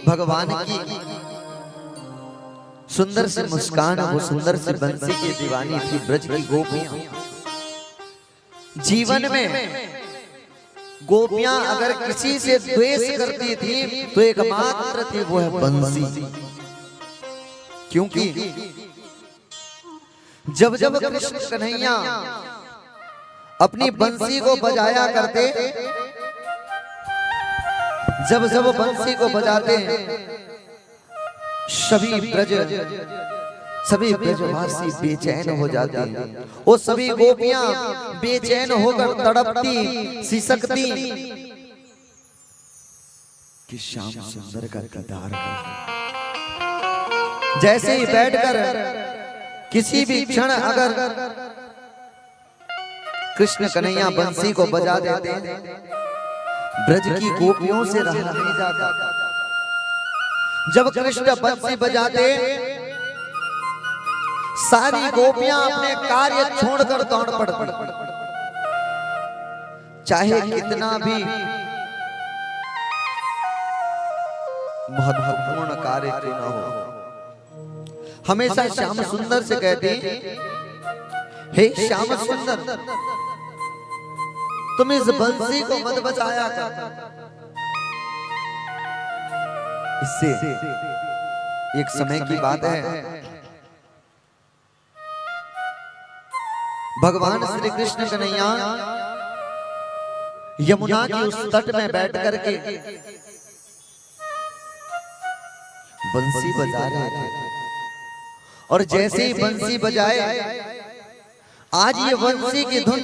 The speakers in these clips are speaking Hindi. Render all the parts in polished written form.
भगवान की सुंदर सी मुस्कान, वो सुंदर सी बंसी की दीवानी थी ब्रज की गोपियां। जीवन में गोपियां अगर किसी से द्वेष करती थी तो एकमात्र थी वो है बंसी। क्योंकि जब जब कृष्ण कन्हैया अपनी बंसी को बजाया करते, जब जब बंसी को बजाते सभी ब्रजवासी बेचैन हो जाते हैं। वो सभी गोपियां बेचैन होकर तड़पती सिसकती कि श्याम सुंदर का दीदार कर। जैसे ही बैठकर किसी भी क्षण अगर कृष्ण कन्हैया बंसी को बजा देते, ब्रज की गोपियों से रहा नहीं जाता। जब कृष्ण बंसी बजाते सारी गोपियां अपने कार्य छोड़कर दौड़ पड़ती, चाहे कितना भी महत्वपूर्ण कार्य क्यों न हो। हमेशा श्याम सुंदर से कहते, हे श्याम सुंदर, तुम इस बंसी को मत बजाया कर। इससे एक समय की बात है, भगवान श्री कृष्ण कन्हैया यमुना की उस तट में बैठ करके बंसी बजा रहे थे। और जैसे ही बंसी बजाए, आज ये बंसी की धुन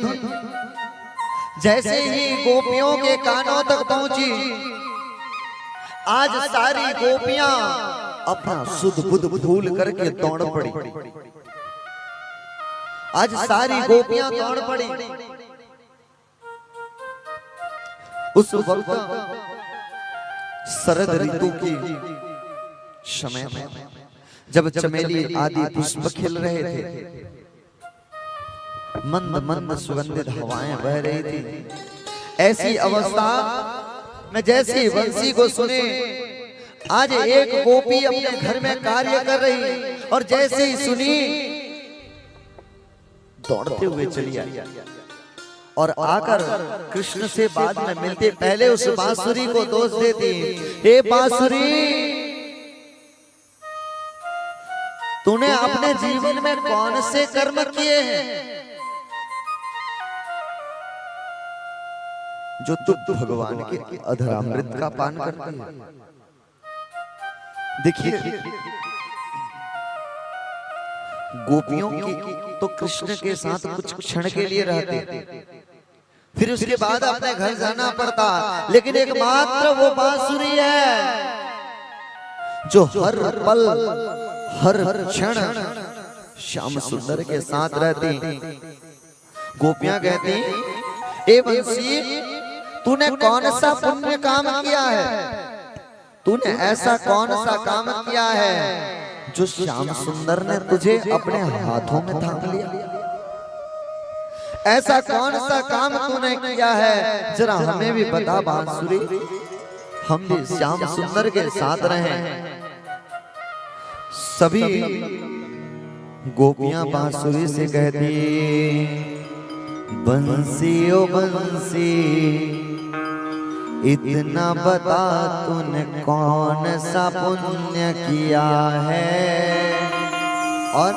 जैसे ही गोपियों के कानों तक पहुंची, आज सारी गोपियां अपना सुध बुध भूल करके दौड़ पड़ी। आज सारी गोपियां दौड़ पड़ी। उस वक्त शरद ऋतु की समय में जब चमेली आदि पुष्प खिल रहे थे, मंद मंद सुगंधित हवाएं बह रही थी। ऐसी अवस्था में जैसी बंसी को सुने, आज एक गोपी अपने घर में कार्य कर रही और जैसे ही सुनी दौड़ते हुए चली आई और आकर कृष्ण से बाद में मिलते पहले उस बांसुरी को दोष देती, हे बांसुरी, तूने अपने जीवन में कौन से कर्म किए हैं जो तू भगवान के अधरामृत का पान करती है। देखिए, गोपियों की तो कृष्ण के साथ कुछ क्षण के लिए रहते, फिर उसके बाद अपने घर जाना पड़ता, लेकिन एकमात्र वो बांसुरी है जो हर पल हर क्षण श्याम सुंदर के साथ रहती। गोपियां कहती, ए बंसी, तूने कौन सा पुण्य काम किया है? तूने ऐसा कौन सा काम किया है जो श्याम सुंदर ने तुझे अपने हाथों में थाम लिया? ऐसा कौन सा काम तूने किया है, जरा हमें भी बता बांसुरी, हम भी श्याम सुंदर के साथ रहें। सभी गोपियां बांसुरी से कहती, बंसी ओ बंसी, इतना बता तूने कौन सा पुण्य किया है और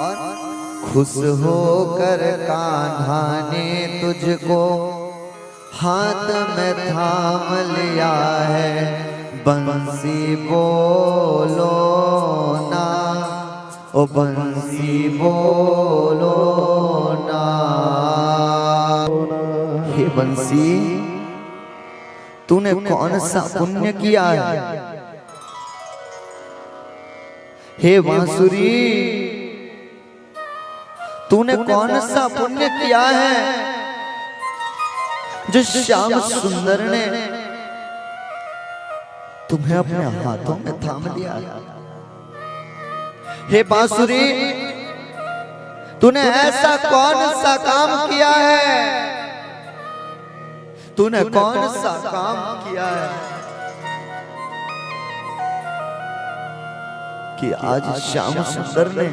खुश होकर कान्हा ने तुझको हाथ में थाम लिया है। बंसी बोलो ना, ओ बंसी बोलो ना। हे बंसी, तूने कौन सा पुण्य किया है? हे बांसुरी, तूने कौन सा पुण्य किया है जो श्याम सुंदर ने तुम्हें अपने हाथों में थाम लिया है? हे बांसुरी, तूने ऐसा कौन सा काम किया है? तूने कौन सा काम किया है कि आज श्याम सुंदर ने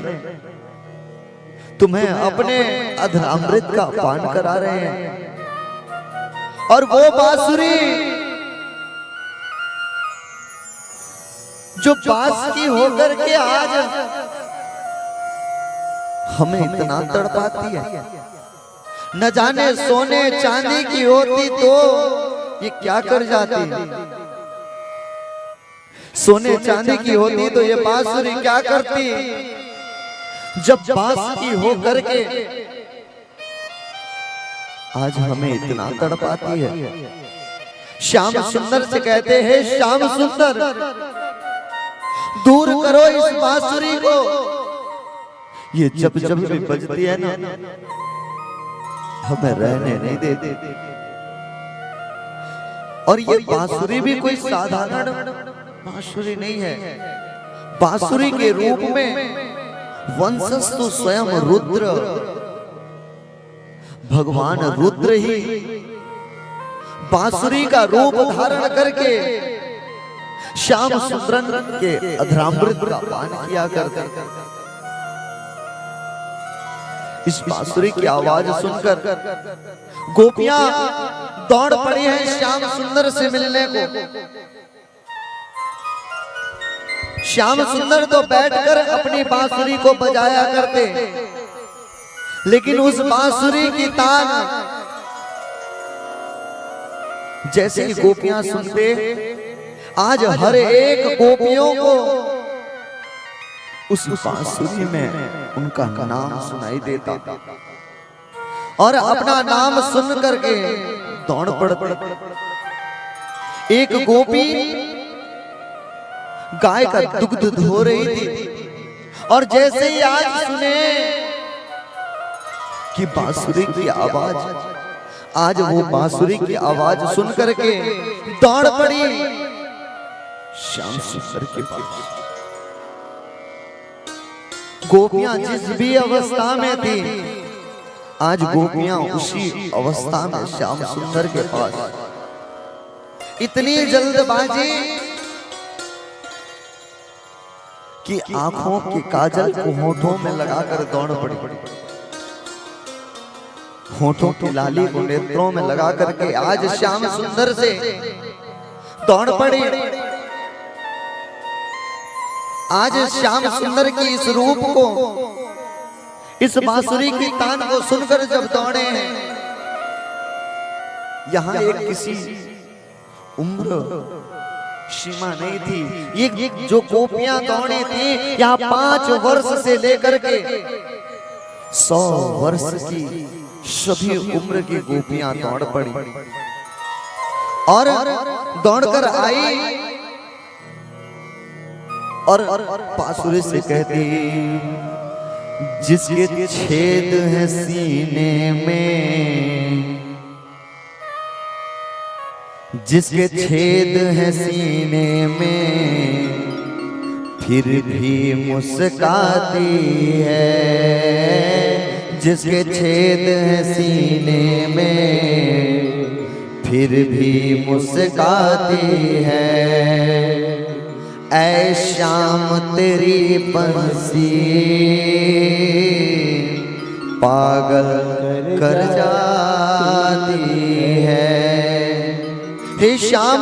तुम्हें अपने अधरामृत का पान करा रहे हैं। और वो बांसुरी जो बांस की होकर के आज हमें इतना तड़पाती है, न जाने सोने चांदी की होती तो ये क्या कर जाती। सोने चांदी की होती तो ये बांसुरी क्या करती। जब बांस की हो करके आज हमें इतना तड़पाती है। श्याम सुंदर से कहते हैं, श्याम सुंदर दूर करो इस बांसुरी को। ये जब जब भी बजती है ना, हमें रहने नहीं देती। और ये बांसुरी भी कोई साधारण बांसुरी नहीं है। बांसुरी के रूप में वंशस्तु स्वयं रुद्र, भगवान रुद्र ही बांसुरी का रूप धारण करके श्याम सुंदर के अधरामृत का पान किया करते। इस बांसुरी की आवाज सुनकर गोपियां दौड़ पड़ी हैं श्याम सुंदर से मिलने को। श्याम सुंदर तो बैठकर अपनी बांसुरी को बजाया करते, लेकिन उस बांसुरी की तान जैसे ही गोपियां सुनते, आज हर एक गोपियों को उस बांसुरी में उनका नाम सुनाई देता और अपना नाम सुन करके दौड़ पड़ते। एक गोपी गाय का दुग्ध धो रही थी और जैसे ही आज सुने कि बांसुरी की आवाज, आज वो बांसुरी की आवाज सुन करके दौड़ पड़ी श्याम सुंदर के पास। गोपियां जिस भी अवस्था में थी, आज गोपियां उसी अवस्था में श्याम सुंदर के पास। इतनी जल्दबाजी कि आंखों के काजल को होठों में लगाकर दौड़ पड़ी। होठों की लाली को नेत्रों में लगा करके आज श्याम सुंदर से दौड़ पड़ी। आज श्याम सुंदर की इस रूप को, इस बांसुरी की तान को सुनकर जब दौड़े हैं, यहाँ एक किसी उम्र सीमा नहीं थी। ये जो गोपियां दौड़ी थी, यहाँ 5 वर्ष से लेकर के 100 वर्ष की सभी उम्र की गोपियां दौड़ पड़ी और दौड़कर आई और बांसुरी से कहती, जिसके छेद है सीने में, जिसके छेद है सीने में, फिर भी मुस्काती है। जिसके छेद है सीने में, फिर भी मुस्काती है। ऐ श्याम तेरी बंसी पागल कर जाती है। हे श्याम